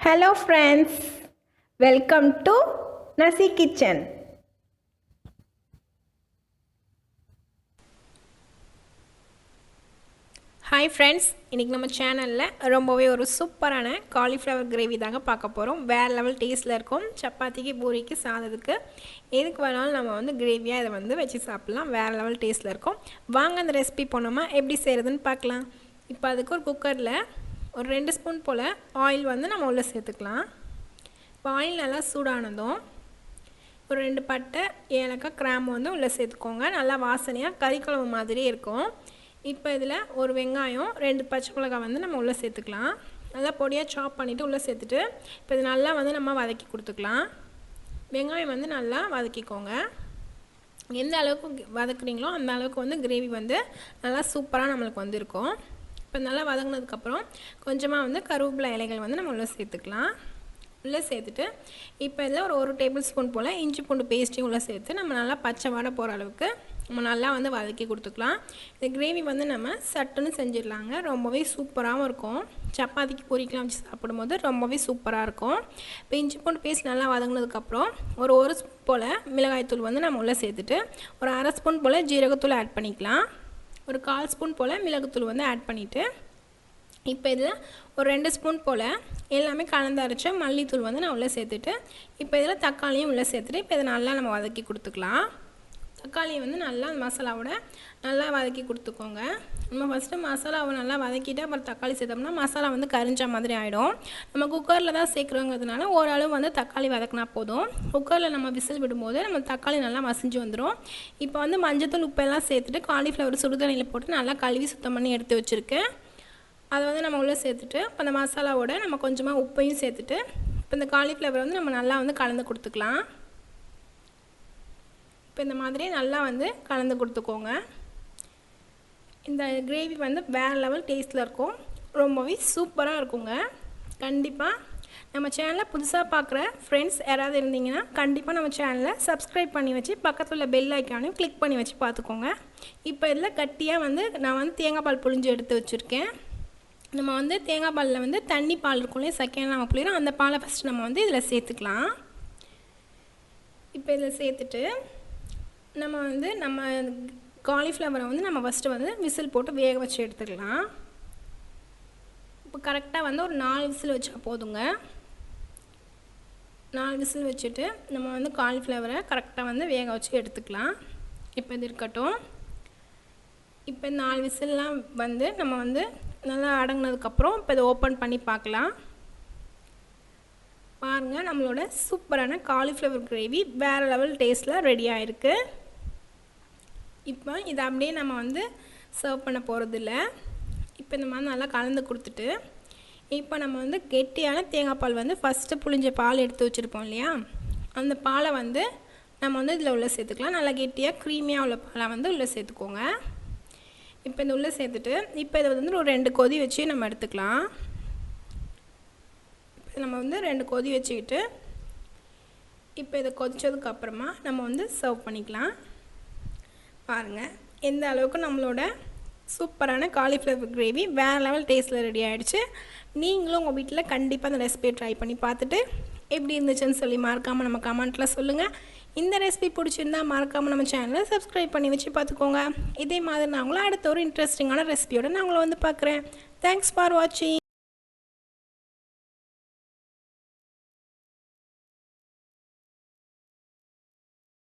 Hello friends, welcome to Nasekitchen. Hi friends, இன்னைக்கு நம்ம சேனல்ல ரொம்பவே ஒரு சூப்பரான cauliflower gravy தாங்க பார்க்க போறோம். வேற லெவல் டேஸ்ட்ல இருக்கும். சப்பாத்திக்கு பூரிக்கு சாதத்துக்கு எதுக்கு வேணாலும் நம்ம வந்து கிரேவியா இத வந்து வெச்சு சாப்பிடலாம். வேற லெவல் டேஸ்ட்ல இருக்கும். வாங்க அந்த ரெசிபி போனோமா எப்படி செய்யறதுன்னு பார்க்கலாம். இப்போ அதுக்கு ஒரு குக்கர்ல ஒரு 2 ஸ்பூன் போல oil வந்து நம்ம உள்ள சேர்த்துக்கலாம். இப்போ oil நல்லா சூடானதும் ஒரு 2 பட்டை ஏலக்காய் கிராம்பு வந்து உள்ள சேர்த்துக்கோங்க. நல்லா வாசனையா கறி குழம்பு மாதிரி இருக்கும். இப்போ இதில் ஒரு வெங்காயம் 2 பச்சை மிளகாய் வந்து நம்ம உள்ளே சேர்த்துக்கலாம். நல்லா பொடியாக சாப் பண்ணிவிட்டு உள்ளே சேர்த்துட்டு இப்போ இது நல்லா வந்து நம்ம வதக்கி கொடுத்துக்கலாம். வெங்காயம் வந்து நல்லா வதக்கிக்கோங்க. எந்த அளவுக்கு வதக்குறீங்களோ அந்த அளவுக்கு வந்து கிரேவி வந்து நல்லா சூப்பராக நம்மளுக்கு வந்து இருக்கும். இப்போ நல்லா வதங்கினதுக்கப்புறம் கொஞ்சமாக வந்து கருவேப்பிலை இலைகள் வந்து நம்ம உள்ளே சேர்த்துக்கலாம். உள்ளே சேர்த்துட்டு இப்போ இதில் ஒரு டேபிள் ஸ்பூன் போல் இஞ்சி பூண்டு பேஸ்ட்டையும் உள்ளே சேர்த்து நம்ம நல்லா பச்சை வாடை போகிற அளவுக்கு நம்ம நல்லா வந்து வதக்கி கொடுத்துக்கலாம். இந்த கிரேவி வந்து நம்ம சட்டுன்னு செஞ்சிடலாங்க. ரொம்பவே சூப்பராகவும் இருக்கும். சப்பாத்திக்கு பூரிக்கெலாம் வச்சு சாப்பிடும்போது ரொம்பவே சூப்பராக இருக்கும். இப்போ இஞ்சி பூண்டு பேஸ்ட் நல்லா வதங்கினதுக்கப்புறம் ஒரு ஸ்பூன் போல் மிளகாய்த்தூள் வந்து நம்ம உள்ளே சேர்த்துட்டு ஒரு அரை ஸ்பூன் போல் ஜீரகத்தூள் ஆட் பண்ணிக்கலாம். ஒரு 1/4 ஸ்பூன் போல் மிளகுத்தூள் வந்து ஆட் பண்ணிவிட்டு இப்போ இதில் ஒரு 2 ஸ்பூன் போல் எல்லாமே கலந்து அரைச்ச மல்லித்தூள் வந்து நான் உள்ளே சேர்த்துட்டு இப்போ இதில் தக்காளியும் உள்ளே சேர்த்துட்டு இப்போ இதை நல்லா நம்ம வதக்கி கொடுத்துக்கலாம். தக்காளியை வந்து நல்லா மசாலாவோட நல்லா வதக்கி கொடுத்துக்கோங்க. நம்ம ஃபஸ்ட்டு மசாலாவை நல்லா வதக்கிட்டு அப்புறம் தக்காளி சேர்த்தோம்னா மசாலா வந்து கரிஞ்ச மாதிரி ஆகிடும். நம்ம குக்கரில் தான் சேர்க்குறோங்கிறதுனால ஓரளவு வந்து தக்காளி வதக்கினா போதும். குக்கரில் நம்ம விசில் விடும்போது நம்ம தக்காளி நல்லா மசிஞ்சு வந்துடும். இப்போ வந்து மஞ்சத்தூள் உப்பெல்லாம் சேர்த்துட்டு காலிஃப்ளவர் சுடுதண்ணியில் போட்டு நல்லா கழுவி சுத்தம் பண்ணி எடுத்து வச்சுருக்கேன். அதை வந்து நம்ம உள்ளே சேர்த்துட்டு இப்போ அந்த மசாலாவோட நம்ம கொஞ்சமாக உப்பையும் சேர்த்துட்டு இப்போ இந்த காலிஃப்ளவர் வந்து நம்ம நல்லா வந்து கலந்து கொடுத்துக்கலாம். இப்போ இந்த மாதிரி நல்லா வந்து கலந்து கொடுத்துக்கோங்க. இந்த கிரேவி வந்து வேறு லெவல் டேஸ்ட்டில் இருக்கும். ரொம்பவே சூப்பராக இருக்குங்க. கண்டிப்பாக நம்ம சேனலை புதுசாக பார்க்குற ஃப்ரெண்ட்ஸ் யாராவது இருந்தீங்கன்னா கண்டிப்பாக நம்ம சேனலை சப்ஸ்கிரைப் பண்ணி வச்சு பக்கத்தில் உள்ள பெல் ஐக்கானையும் கிளிக் பண்ணி வச்சு பார்த்துக்கோங்க. இப்போ இதில் கட்டியாக வந்து நான் வந்து தேங்காய் பால் புழிஞ்சு எடுத்து வச்சுருக்கேன். நம்ம வந்து தேங்காய் பாலில் வந்து தண்ணி பால் இருக்கும் இல்லையா, செகண்ட் நம்ம புளிரும் அந்த பாலை ஃபஸ்ட்டு நம்ம வந்து இதில் சேர்த்துக்கலாம். இப்போ இதில் சேர்த்துட்டு நம்ம காலிஃப்ளவரை வந்து நம்ம ஃபஸ்ட்டு வந்து விசில் போட்டு வேக வச்சு எடுத்துக்கலாம். இப்போ கரெக்டாக வந்து ஒரு 4 விசில் வச்சா போதுங்க. 4 விசில் வச்சுட்டு நம்ம வந்து காலிஃப்ளவரை கரெக்டாக வந்து வேக வச்சு எடுத்துக்கலாம். இப்போ இது இருக்கட்டும். இப்போ 4 விசில்லாம் வந்து நம்ம வந்து நல்லா அடங்கினதுக்கப்புறம் இப்போ இதை ஓப்பன் பண்ணி பார்க்கலாம். பாருங்கள், நம்மளோட சூப்பரான காலிஃப்ளவர் கிரேவி வேறு லெவல் டேஸ்ட்டில் ரெடி ஆகிருக்கு. இப்போ இதை அப்படியே நம்ம வந்து சர்வ் பண்ண போகிறதில்ல. இப்போ இந்த மாதிரி நல்லா கலந்து கொடுத்துட்டு இப்போ நம்ம வந்து கெட்டியான தேங்காய் பால் வந்து ஃபஸ்ட்டு புளிஞ்ச பால் எடுத்து வச்சுருப்போம் இல்லையா, அந்த பாலை வந்து நம்ம வந்து இதில் உள்ளே சேர்த்துக்கலாம். நல்லா கெட்டியாக க்ரீமியாக உள்ள பாலை வந்து உள்ளே சேர்த்துக்கோங்க. இப்போ இந்த உள்ளே சேர்த்துட்டு இப்போ இதை வந்து ஒரு 2 கொதி வச்சு நம்ம எடுத்துக்கலாம். இப்போ நம்ம வந்து 2 கொதி வச்சுக்கிட்டு இப்போ இதை கொதித்ததுக்கப்புறமா நம்ம வந்து சர்வ் பண்ணிக்கலாம். பாருங்கள், எந்த அளவுக்கு நம்மளோட சூப்பரான காலிஃப்ளவர் கிரேவி வேறு லெவல் டேஸ்ட்டில் ரெடி ஆகிடுச்சு. நீங்களும் உங்கள் வீட்டில் கண்டிப்பாக அந்த ரெசிபியை ட்ரை பண்ணி பார்த்துட்டு எப்படி இருந்துச்சுன்னு சொல்லி மறக்காமல் நம்ம கமெண்ட்டில் சொல்லுங்கள். இந்த ரெசிபி பிடிச்சிருந்தால் மறக்காமல் நம்ம சேனலை சப்ஸ்கிரைப் பண்ணி வச்சு பார்த்துக்கோங்க. இதே மாதிரி நான் உங்களை அடுத்த ஒரு இன்ட்ரெஸ்டிங்கான ரெசிபியோடு நான் உங்களை வந்து பார்க்குறேன். தேங்க்ஸ் ஃபார் வாட்சிங்.